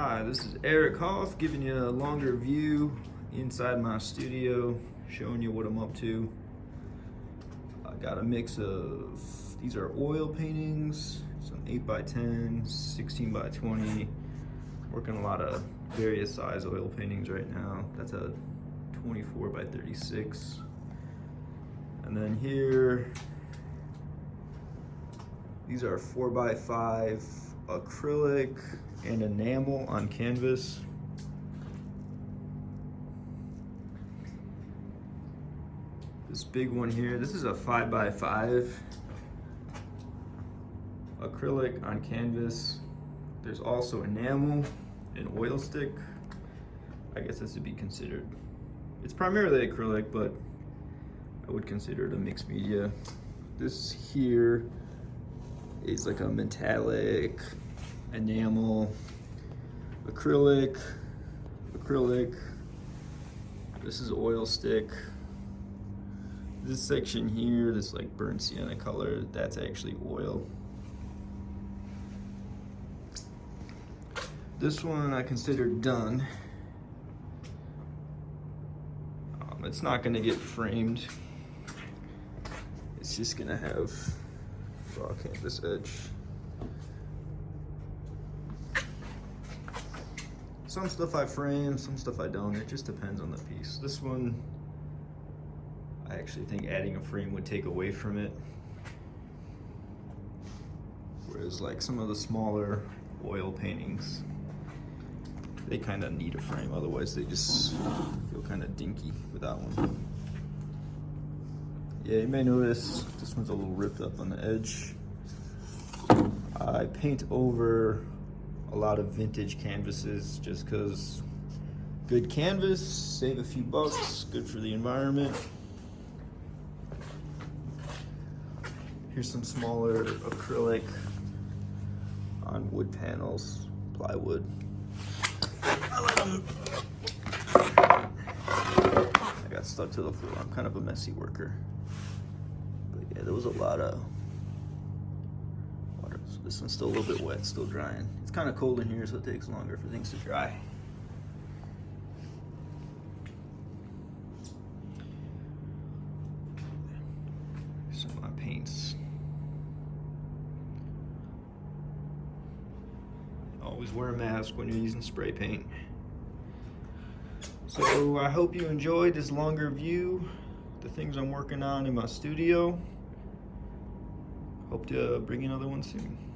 Hi, this is Erik Hoff giving you a longer view inside my studio, showing you what I'm up to. I got a mix of, these are oil paintings, some 8x10, 16x20. Working a lot of various size oil paintings right now. That's a 24x36. And then here, these are 4x5 acrylic and enamel on canvas. This big one here, this is a 5x5 acrylic on canvas. There's also enamel and oil stick. I guess this would be considered, it's primarily acrylic, but I would consider it a mixed media. This here is like a metallic enamel, acrylic. This is oil stick. This section here, this like burnt sienna color, that's actually oil. This one I consider done. It's not gonna get framed. It's just gonna have raw canvas edge. Some stuff I frame, some stuff I don't. It just depends on the piece. This one, I actually think adding a frame would take away from it. Whereas like some of the smaller oil paintings, they kind of need a frame, otherwise they just feel kind of dinky without one. Yeah, you may notice this one's a little ripped up on the edge. I paint over a lot of vintage canvases just because good canvas, save a few bucks, good for the environment. Here's some smaller acrylic on wood panels, plywood. I got stuck to the floor. I'm kind of a messy worker. But yeah, there was a lot of water. So this one's still a little bit wet, still drying. It's kind of cold in here, so it takes longer for things to dry. Some of my paints. Always wear a mask when you're using spray paint. So I hope you enjoyed this longer view, the things I'm working on in my studio. Hope to bring you another one soon.